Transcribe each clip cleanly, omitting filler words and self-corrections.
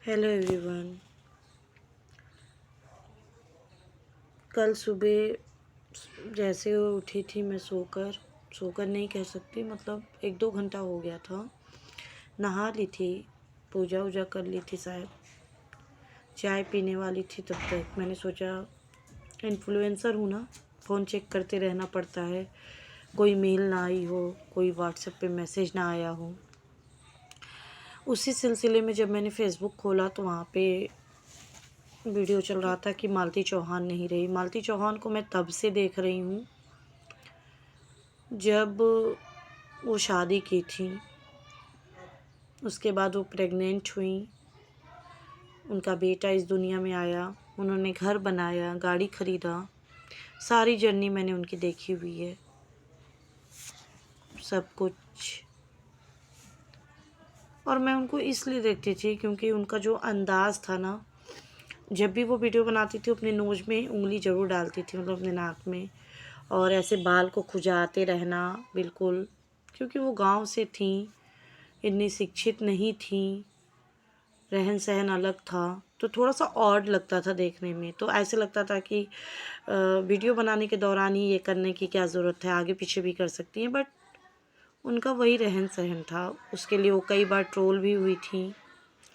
Hello everyone. कल सुबह जैसे उठी थी मैं सोकर नहीं कह सकती, मतलब 1-2 घंटा हो गया था। नहा ली थी, पूजा वूजा कर ली थी, शायद चाय पीने वाली थी। तब तक मैंने सोचा, इन्फ्लुएंसर हूँ ना, फ़ोन चेक करते रहना पड़ता है, कोई मेल ना आई हो, कोई व्हाट्सएप पे मैसेज ना आया हो। उसी सिलसिले में जब मैंने फ़ेसबुक खोला तो वहाँ पे वीडियो चल रहा था कि मालती चौहान नहीं रही। मालती चौहान को मैं तब से देख रही हूँ जब वो शादी की थी, उसके बाद वो प्रेग्नेंट हुई, उनका बेटा इस दुनिया में आया, उन्होंने घर बनाया, गाड़ी खरीदा। सारी जर्नी मैंने उनकी देखी हुई है, सब कुछ। और मैं उनको इसलिए देखती थी क्योंकि उनका जो अंदाज़ था ना, जब भी वो वीडियो बनाती थी अपने नोज़ में उंगली ज़रूर डालती थी, मतलब अपने नाक में, और ऐसे बाल को खुजाते रहना बिल्कुल, क्योंकि वो गांव से थी, इतनी शिक्षित नहीं थी, रहन सहन अलग था, तो थोड़ा सा ऑड लगता था देखने में। तो ऐसे लगता था कि वीडियो बनाने के दौरान ही ये करने की क्या ज़रूरत है, आगे पीछे भी कर सकती हैं। बट उनका वही रहन सहन था, उसके लिए वो कई बार ट्रोल भी हुई थी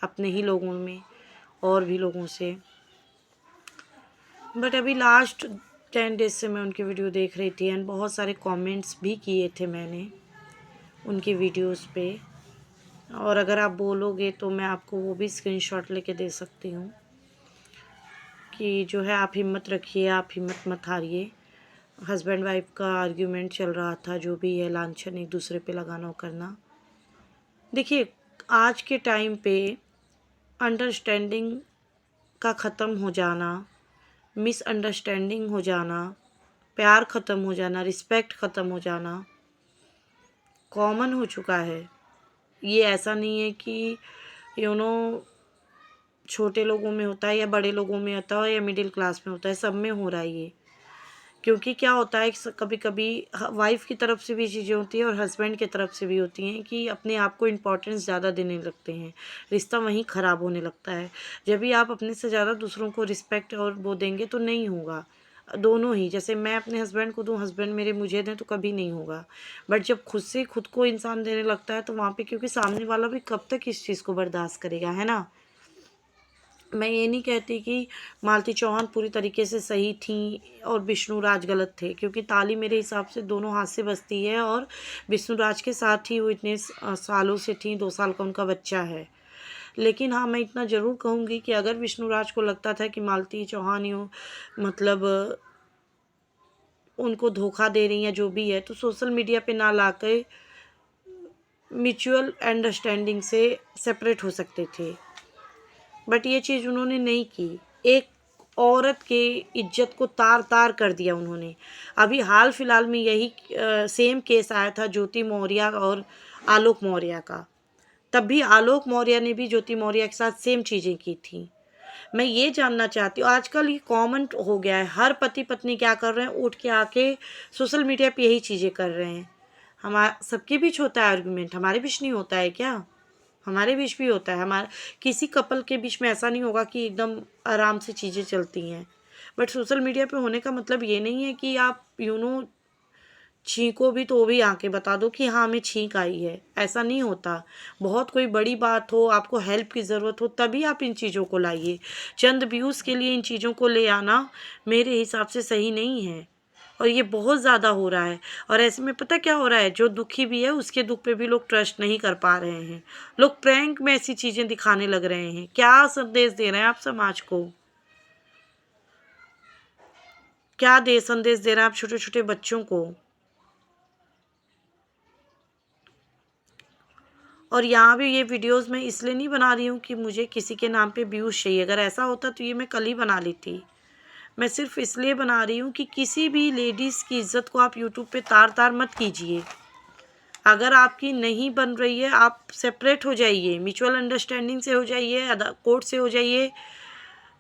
अपने ही लोगों में और भी लोगों से। बट अभी लास्ट 10 डेज से मैं उनकी वीडियो देख रही थी, एंड बहुत सारे कमेंट्स भी किए थे मैंने उनकी वीडियोस पे। और अगर आप बोलोगे तो मैं आपको वो भी स्क्रीनशॉट लेके दे सकती हूँ कि जो है, आप हिम्मत रखिए, आप हिम्मत मत हारिए। हस्बैंड वाइफ का आर्ग्यूमेंट चल रहा था, जो भी है लांछन एक दूसरे पे लगाना करना। देखिए, आज के टाइम पे अंडरस्टैंडिंग का ख़त्म हो जाना, मिसअंडरस्टैंडिंग हो जाना, प्यार ख़त्म हो जाना, रिस्पेक्ट ख़त्म हो जाना कॉमन हो चुका है। ये ऐसा नहीं है कि छोटे लोगों में होता है या बड़े लोगों में होता है या मिडिल क्लास में होता है, सब में हो रहा है ये। क्योंकि क्या होता है, कभी कभी वाइफ की तरफ से भी चीज़ें होती हैं और हस्बैंड की तरफ से भी होती हैं कि अपने आप को इम्पोर्टेंस ज़्यादा देने लगते हैं, रिश्ता वहीं ख़राब होने लगता है। जब भी आप अपने से ज़्यादा दूसरों को रिस्पेक्ट और वो देंगे तो नहीं होगा। दोनों ही, जैसे मैं अपने हस्बैंड को दूँ, हस्बैंड मेरे मुझे दें, तो कभी नहीं होगा। बट जब खुद से खुद को इंसान देने लगता है तो वहाँ पे, क्योंकि सामने वाला भी कब तक इस चीज़ को बर्दाश्त करेगा, है ना। मैं ये नहीं कहती कि मालती चौहान पूरी तरीके से सही थी और विष्णु राज गलत थे, क्योंकि ताली मेरे हिसाब से दोनों हाथ से बजती है, और विष्णु राज के साथ ही वो इतने सालों से थी, 2 साल का उनका बच्चा है। लेकिन हाँ, मैं इतना ज़रूर कहूँगी कि अगर विष्णु राज को लगता था कि मालती चौहान यूँ मतलब उनको धोखा दे रही हैं, जो भी है, तो सोशल मीडिया पे ना ला के म्यूचुअल अंडरस्टैंडिंग से सेपरेट हो सकते थे। बट ये चीज़ उन्होंने नहीं की। एक औरत के इज्जत को तार तार कर दिया उन्होंने। अभी हाल फिलहाल में यही सेम केस आया था ज्योति मौर्य और आलोक मौर्य का। तब भी आलोक मौर्य ने भी ज्योति मौर्य के साथ सेम चीज़ें की थी। मैं ये जानना चाहती हूँ, आजकल ये कॉमन हो गया है, हर पति पत्नी क्या कर रहे हैं, उठ के आके सोशल मीडिया पे यही चीज़ें कर रहे हैं। हमारा सबके बीच होता है आर्गुमेंट, हमारे बीच नहीं होता है क्या? हमारे बीच भी होता है। हमारा किसी कपल के बीच में ऐसा नहीं होगा कि एकदम आराम से चीज़ें चलती हैं। बट सोशल मीडिया पे होने का मतलब ये नहीं है कि आप छींको भी तो वो भी आके बता दो कि हाँ, हमें छींक आई है, ऐसा नहीं होता। बहुत कोई बड़ी बात हो, आपको हेल्प की ज़रूरत हो, तभी आप इन चीज़ों को लाइए। चंद व्यूज़ के लिए इन चीज़ों को ले आना मेरे हिसाब से सही नहीं है, और ये बहुत ज़्यादा हो रहा है। और ऐसे में पता क्या हो रहा है, जो दुखी भी है उसके दुख पे भी लोग ट्रस्ट नहीं कर पा रहे हैं। लोग प्रैंक में ऐसी चीज़ें दिखाने लग रहे हैं। क्या संदेश दे रहे हैं आप समाज को? क्या संदेश दे रहे हैं आप छोटे छोटे बच्चों को? और यहाँ भी ये वीडियोस मैं इसलिए नहीं बना रही हूँ कि मुझे किसी के नाम पे व्यूज़ चाहिए। अगर ऐसा होता तो ये मैं कल ही बना ली थी। मैं सिर्फ इसलिए बना रही हूँ कि किसी भी लेडीज़ की इज़्ज़त को आप यूट्यूब पे तार तार मत कीजिए। अगर आपकी नहीं बन रही है, आप सेपरेट हो जाइए, म्यूचुअल अंडरस्टैंडिंग से हो जाइए, कोर्ट से हो जाइए,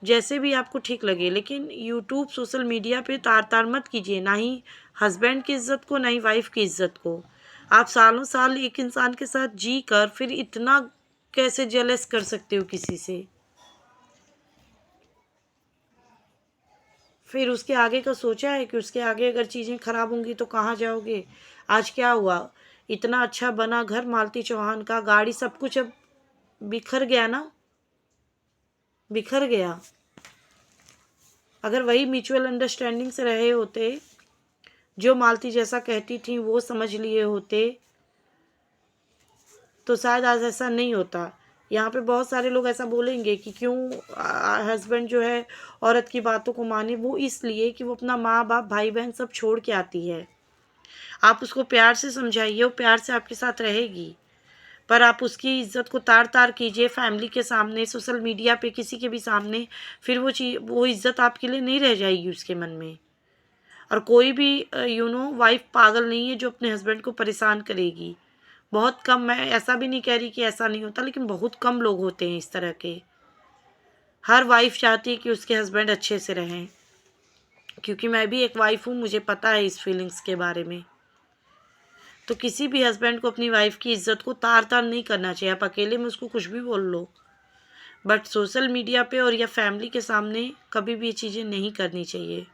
जैसे भी आपको ठीक लगे। लेकिन यूट्यूब, सोशल मीडिया पे तार तार मत कीजिए, ना ही हस्बैंड की इज़्ज़त को, ना ही वाइफ की इज़्ज़त को। आप सालों साल एक इंसान के साथ जी कर फिर इतना कैसे जेलस कर सकते हो किसी से? फिर उसके आगे का सोचा है कि उसके आगे अगर चीज़ें ख़राब होंगी तो कहाँ जाओगे। आज क्या हुआ, इतना अच्छा बना घर मालती चौहान का, गाड़ी सब कुछ अब बिखर गया ना, बिखर गया। अगर वही म्यूचुअल अंडरस्टैंडिंग से रहे होते, जो मालती जैसा कहती थी वो समझ लिए होते, तो शायद आज ऐसा नहीं होता। यहाँ पे बहुत सारे लोग ऐसा बोलेंगे कि क्यों हस्बैंड जो है औरत की बातों को माने। वो इसलिए कि वो अपना माँ बाप भाई बहन सब छोड़ के आती है। आप उसको प्यार से समझाइए, वो प्यार से आपके साथ रहेगी, पर आप उसकी इज्जत को तार तार कीजिए फैमिली के सामने, सोशल मीडिया पे, किसी के भी सामने, फिर वो इज्जत आपके लिए नहीं रह जाएगी उसके मन में। और कोई भी वाइफ पागल नहीं है जो अपने हस्बैंड को परेशान करेगी। बहुत कम, मैं ऐसा भी नहीं कह रही कि ऐसा नहीं होता, लेकिन बहुत कम लोग होते हैं इस तरह के। हर वाइफ चाहती है कि उसके हस्बैंड अच्छे से रहें, क्योंकि मैं भी एक वाइफ हूँ, मुझे पता है इस फीलिंग्स के बारे में। तो किसी भी हस्बैंड को अपनी वाइफ की इज्जत को तार तार नहीं करना चाहिए। आप अकेले में उसको कुछ भी बोल लो, बट सोशल मीडिया पे और या फैमिली के सामने कभी भी ये चीज़ें नहीं करनी चाहिए।